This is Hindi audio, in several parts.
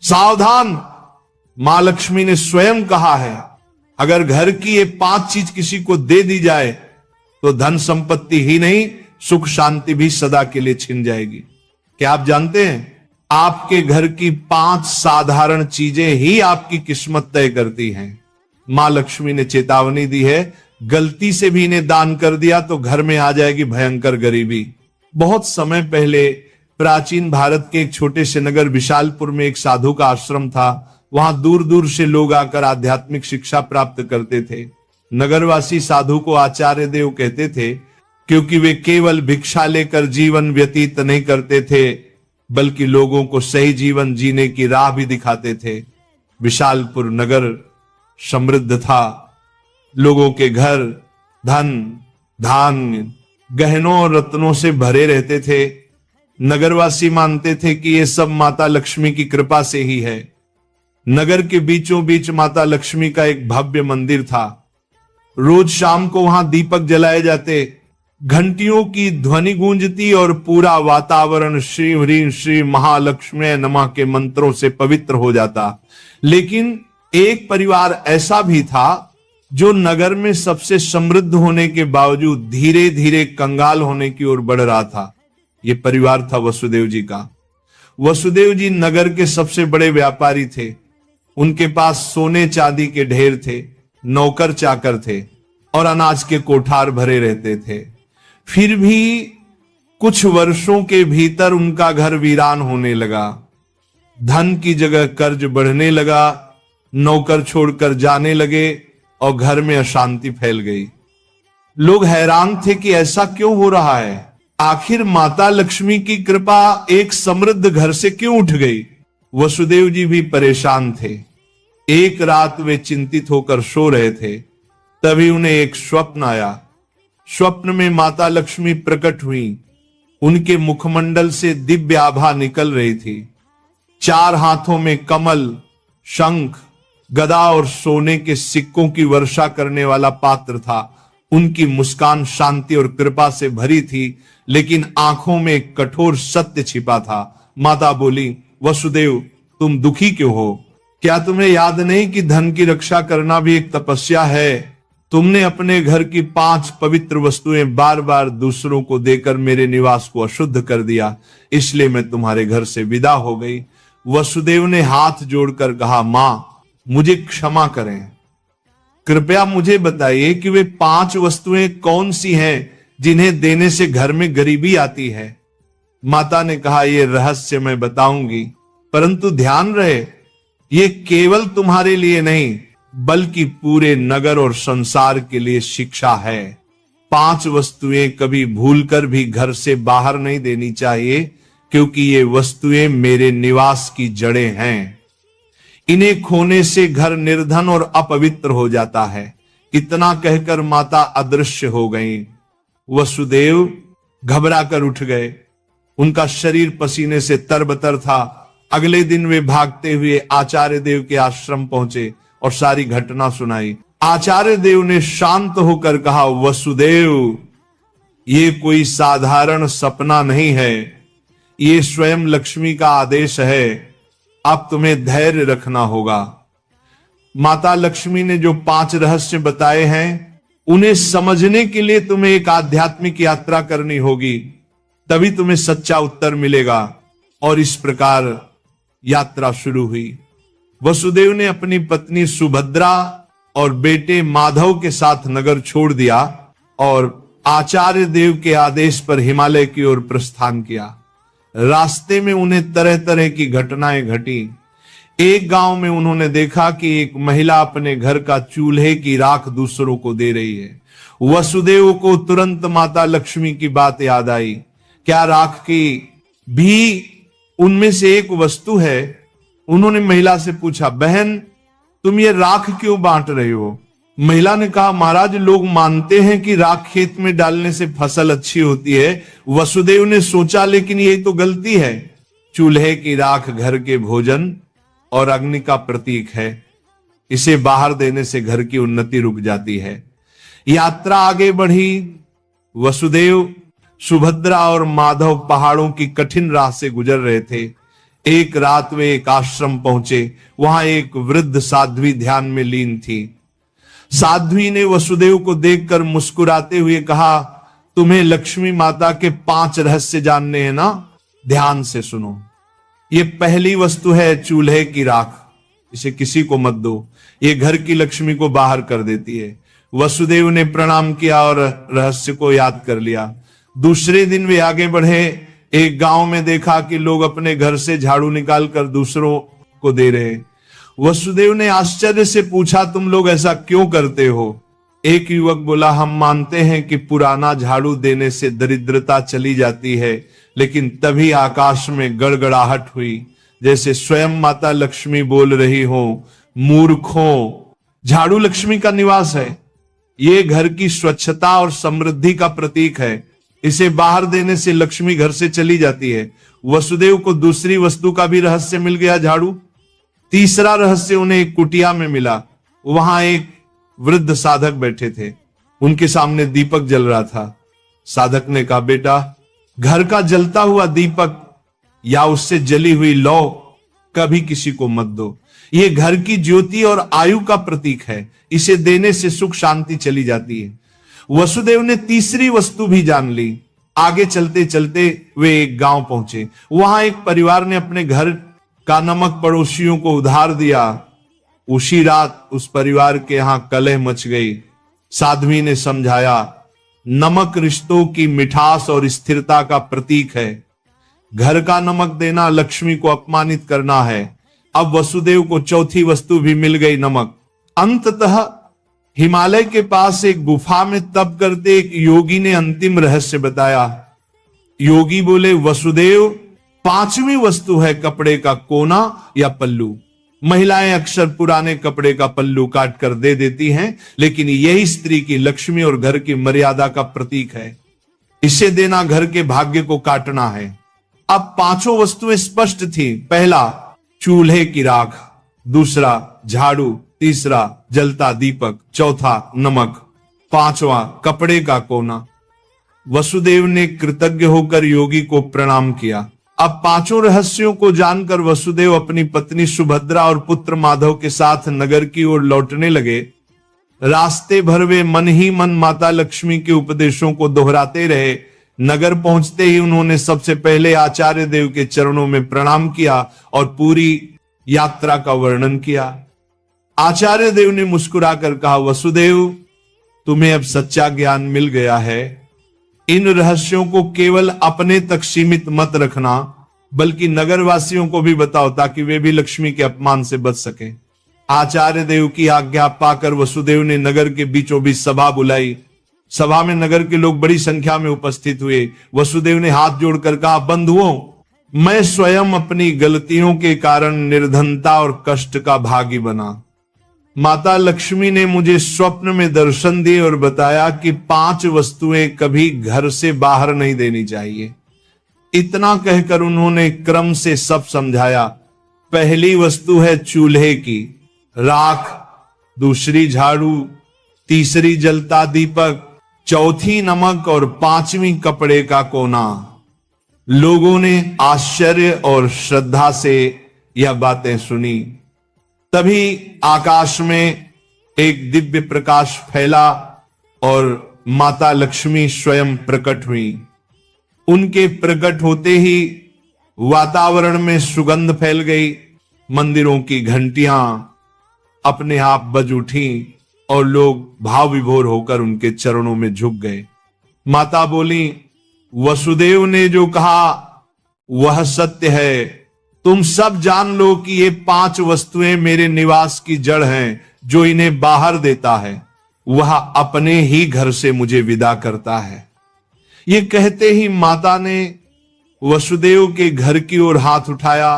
सावधान, मां लक्ष्मी ने स्वयं कहा है, अगर घर की ये 5 चीज किसी को दे दी जाए तो धन संपत्ति ही नहीं, सुख शांति भी सदा के लिए छिन जाएगी। क्या आप जानते हैं, आपके घर की 5 साधारण चीजें ही आपकी किस्मत तय करती हैं। मां लक्ष्मी ने चेतावनी दी है, गलती से भी इन्हें दान कर दिया तो घर में आ जाएगी भयंकर गरीबी। बहुत समय पहले प्राचीन भारत के एक छोटे से नगर विशालपुर में एक साधु का आश्रम था। वहां दूर दूर से लोग आकर आध्यात्मिक शिक्षा प्राप्त करते थे। नगरवासी साधु को आचार्य देव कहते थे, क्योंकि वे केवल भिक्षा लेकर जीवन व्यतीत नहीं करते थे, बल्कि लोगों को सही जीवन जीने की राह भी दिखाते थे। विशालपुर नगर समृद्ध था, लोगों के घर धन धान्य गहनों और रत्नों से भरे रहते थे। नगरवासी मानते थे कि ये सब माता लक्ष्मी की कृपा से ही है। नगर के बीचों बीच माता लक्ष्मी का एक भव्य मंदिर था। रोज शाम को वहां दीपक जलाए जाते, घंटियों की ध्वनि गूंजती और पूरा वातावरण श्री ह्रीं श्री महालक्ष्मी नमः के मंत्रों से पवित्र हो जाता। लेकिन एक परिवार ऐसा भी था जो नगर में सबसे समृद्ध होने के बावजूद धीरे धीरे कंगाल होने की ओर बढ़ रहा था। यह परिवार था वसुदेव जी का। वसुदेव जी नगर के सबसे बड़े व्यापारी थे। उनके पास सोने चांदी के ढेर थे, नौकर चाकर थे और अनाज के कोठार भरे रहते थे। फिर भी कुछ वर्षों के भीतर उनका घर वीरान होने लगा। धन की जगह कर्ज बढ़ने लगा, नौकर छोड़कर जाने लगे और घर में अशांति फैल गई। लोग हैरान थे कि ऐसा क्यों हो रहा है, आखिर माता लक्ष्मी की कृपा एक समृद्ध घर से क्यों उठ गई। वसुदेव जी भी परेशान थे। एक रात वे चिंतित होकर सो रहे थे, तभी उन्हें एक स्वप्न आया। स्वप्न में माता लक्ष्मी प्रकट हुई। उनके मुखमंडल से दिव्य आभा निकल रही थी। 4 हाथों में कमल, शंख, गदा और सोने के सिक्कों की वर्षा करने वाला पात्र था। उनकी मुस्कान शांति और कृपा से भरी थी, लेकिन आंखों में एक कठोर सत्य छिपा था। माता बोली, वसुदेव तुम दुखी क्यों हो? क्या तुम्हें याद नहीं कि धन की रक्षा करना भी एक तपस्या है? तुमने अपने घर की 5 पवित्र वस्तुएं बार बार दूसरों को देकर मेरे निवास को अशुद्ध कर दिया, इसलिए मैं तुम्हारे घर से विदा हो गई। वसुदेव ने हाथ जोड़कर कहा, मां मुझे क्षमा करें, कृपया मुझे बताइए कि वे 5 वस्तुएं कौन सी हैं जिन्हें देने से घर में गरीबी आती है। माता ने कहा, यह रहस्य मैं बताऊंगी, परंतु ध्यान रहे ये केवल तुम्हारे लिए नहीं बल्कि पूरे नगर और संसार के लिए शिक्षा है। 5 वस्तुएं कभी भूलकर भी घर से बाहर नहीं देनी चाहिए, क्योंकि ये वस्तुएं मेरे निवास की जड़ें हैं। इन्हें खोने से घर निर्धन और अपवित्र हो जाता है। इतना कहकर माता अदृश्य हो गईं। वसुदेव घबराकर उठ गए। उनका शरीर पसीने से तरबतर था। अगले दिन वे भागते हुए आचार्य देव के आश्रम पहुंचे और सारी घटना सुनाई। आचार्य देव ने शांत होकर कहा, वसुदेव ये कोई साधारण सपना नहीं है, ये स्वयं लक्ष्मी का आदेश है। अब तुम्हें धैर्य रखना होगा। माता लक्ष्मी ने जो 5 रहस्य बताए हैं, उन्हें समझने के लिए तुम्हें एक आध्यात्मिक यात्रा करनी होगी, तभी तुम्हें सच्चा उत्तर मिलेगा। और इस प्रकार यात्रा शुरू हुई। वसुदेव ने अपनी पत्नी सुभद्रा और बेटे माधव के साथ नगर छोड़ दिया और आचार्य देव के आदेश पर हिमालय की ओर प्रस्थान किया। रास्ते में उन्हें तरह तरह की घटनाएं घटी। एक गांव में उन्होंने देखा कि एक महिला अपने घर का चूल्हे की राख दूसरों को दे रही है। वसुदेव को तुरंत माता लक्ष्मी की बात याद आई। क्या राख की भी उनमें से एक वस्तु है? उन्होंने महिला से पूछा, बहन तुम ये राख क्यों बांट रही हो? महिला ने कहा, महाराज लोग मानते हैं कि राख खेत में डालने से फसल अच्छी होती है। वसुदेव ने सोचा, लेकिन यही तो गलती है। चूल्हे की राख घर के भोजन और अग्नि का प्रतीक है। इसे बाहर देने से घर की उन्नति रुक जाती है। यात्रा आगे बढ़ी। वसुदेव, सुभद्रा और माधव पहाड़ों की कठिन राह से गुजर रहे थे। एक रात वे एक आश्रम पहुंचे। वहां एक वृद्ध साध्वी ध्यान में लीन थी। साध्वी ने वसुदेव को देखकर मुस्कुराते हुए कहा, तुम्हें लक्ष्मी माता के 5 रहस्य जानने हैं ना? ध्यान से सुनो। ये पहली वस्तु है चूल्हे की राख। इसे किसी को मत दो, ये घर की लक्ष्मी को बाहर कर देती है। वसुदेव ने प्रणाम किया और रहस्य को याद कर लिया। दूसरे दिन वे आगे बढ़े। एक गांव में देखा कि लोग अपने घर से झाड़ू निकालकर दूसरों को दे रहे। वसुदेव ने आश्चर्य से पूछा, तुम लोग ऐसा क्यों करते हो? एक युवक बोला, हम मानते हैं कि पुराना झाड़ू देने से दरिद्रता चली जाती है। लेकिन तभी आकाश में गड़गड़ाहट हुई, जैसे स्वयं माता लक्ष्मी बोल रही हो, मूर्खों, झाड़ू लक्ष्मी का निवास है। ये घर की स्वच्छता और समृद्धि का प्रतीक है। इसे बाहर देने से लक्ष्मी घर से चली जाती है। वसुदेव को दूसरी वस्तु का भी रहस्य मिल गया, झाड़ू। तीसरा रहस्य उन्हें एक कुटिया में मिला। वहां एक वृद्ध साधक बैठे थे। उनके सामने दीपक जल रहा था। साधक ने कहा, बेटा, घर का जलता हुआ दीपक या उससे जली हुई लौ कभी किसी को मत दो। ये घर की ज्योति और आयु का प्रतीक है। इसे देने से सुख शांति चली जाती है। वसुदेव ने तीसरी वस्तु भी जान ली। आगे चलते चलते वे एक गांव पहुंचे। वहां एक परिवार ने अपने घर का नमक पड़ोसियों को उधार दिया। उसी रात उस परिवार के यहां कलह मच गई। साध्वी ने समझाया, नमक रिश्तों की मिठास और स्थिरता का प्रतीक है। घर का नमक देना लक्ष्मी को अपमानित करना है। अब वसुदेव को चौथी वस्तु भी मिल गई, नमक। अंततः हिमालय के पास एक गुफा में तप करते एक योगी ने अंतिम रहस्य बताया। योगी बोले, वसुदेव, 5वीं वस्तु है कपड़े का कोना या पल्लू। महिलाएं अक्सर पुराने कपड़े का पल्लू काट कर दे देती हैं, लेकिन यही स्त्री की लक्ष्मी और घर की मर्यादा का प्रतीक है। इसे देना घर के भाग्य को काटना है। अब 5 वस्तुएं स्पष्ट थी। पहला, चूल्हे की राख। दूसरा, झाड़ू। तीसरा, जलता दीपक। चौथा, नमक। 5वां, कपड़े का कोना। वसुदेव ने कृतज्ञ होकर योगी को प्रणाम किया। अब 5 रहस्यों को जानकर वसुदेव अपनी पत्नी सुभद्रा और पुत्र माधव के साथ नगर की ओर लौटने लगे। रास्ते भर वे मन ही मन माता लक्ष्मी के उपदेशों को दोहराते रहे। नगर पहुंचते ही उन्होंने सबसे पहले आचार्य देव के चरणों में प्रणाम किया और पूरी यात्रा का वर्णन किया। आचार्य देव ने मुस्कुराकर कहा, वसुदेव, तुम्हें अब सच्चा ज्ञान मिल गया है। इन रहस्यों को केवल अपने तक सीमित मत रखना, बल्कि नगरवासियों को भी बताओ, ताकि वे भी लक्ष्मी के अपमान से बच सके। आचार्य देव की आज्ञा पाकर वसुदेव ने नगर के बीचों बीच सभा बुलाई। सभा में नगर के लोग बड़ी संख्या में उपस्थित हुए। वसुदेव ने हाथ जोड़कर कहा, बंधुओं, मैं स्वयं अपनी गलतियों के कारण निर्धनता और कष्ट का भागी बना। माता लक्ष्मी ने मुझे स्वप्न में दर्शन दिए और बताया कि 5 वस्तुएं कभी घर से बाहर नहीं देनी चाहिए। इतना कहकर उन्होंने क्रम से सब समझाया। पहली वस्तु है चूल्हे की राख, दूसरी झाड़ू, तीसरी जलता दीपक, चौथी नमक और 5वीं कपड़े का कोना। लोगों ने आश्चर्य और श्रद्धा से यह बातें सुनी। तभी आकाश में एक दिव्य प्रकाश फैला और माता लक्ष्मी स्वयं प्रकट हुई। उनके प्रकट होते ही वातावरण में सुगंध फैल गई। मंदिरों की घंटियां अपने आप बज उठी और लोग भाव विभोर होकर उनके चरणों में झुक गए। माता बोली, वसुदेव ने जो कहा वह सत्य है। तुम सब जान लो कि ये 5 वस्तुएं मेरे निवास की जड़ हैं। जो इन्हें बाहर देता है वह अपने ही घर से मुझे विदा करता है। ये कहते ही माता ने वसुदेव के घर की ओर हाथ उठाया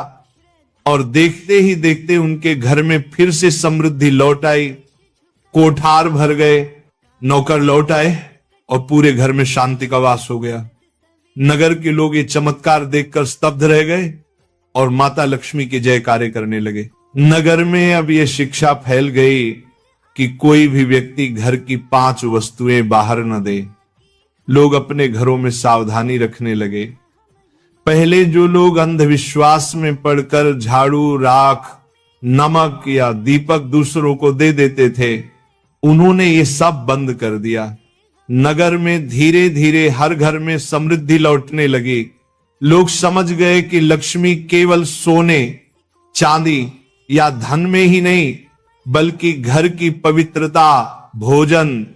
और देखते ही देखते उनके घर में फिर से समृद्धि लौट आई। कोठार भर गए, नौकर लौट आए और पूरे घर में शांति का वास हो गया। नगर के लोग ये चमत्कार देखकर स्तब्ध रह गए और माता लक्ष्मी के जयकारे करने लगे। नगर में अब यह शिक्षा फैल गई कि कोई भी व्यक्ति घर की 5 वस्तुएं बाहर न दे। लोग अपने घरों में सावधानी रखने लगे। पहले जो लोग अंधविश्वास में पड़कर झाड़ू, राख, नमक या दीपक दूसरों को दे देते थे, उन्होंने ये सब बंद कर दिया। नगर में धीरे धीरे हर घर में समृद्धि लौटने लगी। लोग समझ गए कि लक्ष्मी केवल सोने, चांदी या धन में ही नहीं, बल्कि घर की पवित्रता, भोजन,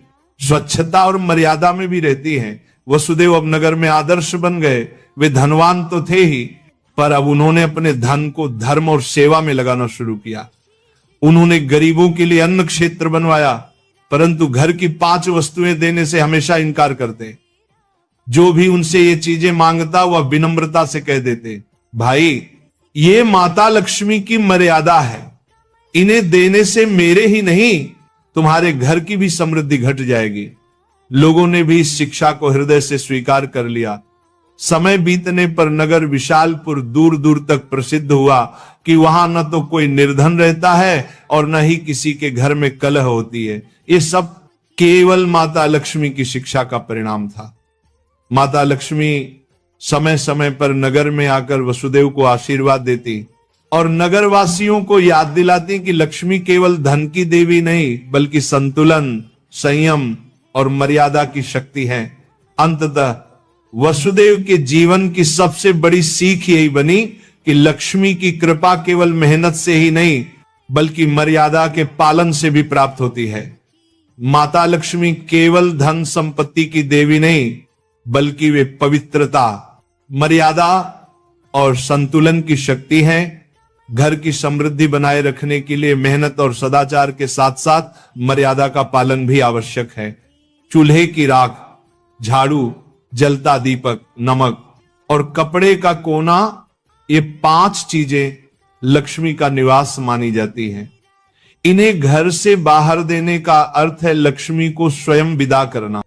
स्वच्छता और मर्यादा में भी रहती है। वसुदेव अब नगर में आदर्श बन गए। वे धनवान तो थे ही, पर अब उन्होंने अपने धन को धर्म और सेवा में लगाना शुरू किया। उन्होंने गरीबों के लिए अन्न क्षेत्र बनवाया, परंतु घर की 5 वस्तुएं देने से हमेशा इनकार करते। जो भी उनसे ये चीजें मांगता वह विनम्रता से कह देते, भाई ये माता लक्ष्मी की मर्यादा है, इन्हें देने से मेरे ही नहीं तुम्हारे घर की भी समृद्धि घट जाएगी। लोगों ने भी इस शिक्षा को हृदय से स्वीकार कर लिया। समय बीतने पर नगर विशालपुर दूर दूर तक प्रसिद्ध हुआ कि वहां न तो कोई निर्धन रहता है और न ही किसी के घर में कलह होती है। ये सब केवल माता लक्ष्मी की शिक्षा का परिणाम था। माता लक्ष्मी समय समय पर नगर में आकर वसुदेव को आशीर्वाद देती और नगरवासियों को याद दिलाती कि लक्ष्मी केवल धन की देवी नहीं, बल्कि संतुलन, संयम और मर्यादा की शक्ति है। अंततः वसुदेव के जीवन की सबसे बड़ी सीख यही बनी कि लक्ष्मी की कृपा केवल मेहनत से ही नहीं, बल्कि मर्यादा के पालन से भी प्राप्त होती है। माता लक्ष्मी केवल धन संपत्ति की देवी नहीं, बल्कि वे पवित्रता, मर्यादा और संतुलन की शक्ति है। घर की समृद्धि बनाए रखने के लिए मेहनत और सदाचार के साथ साथ मर्यादा का पालन भी आवश्यक है। चूल्हे की राख, झाड़ू, जलता दीपक, नमक और कपड़े का कोना, ये 5 चीजें लक्ष्मी का निवास मानी जाती हैं। इन्हें घर से बाहर देने का अर्थ है लक्ष्मी को स्वयं विदा करना।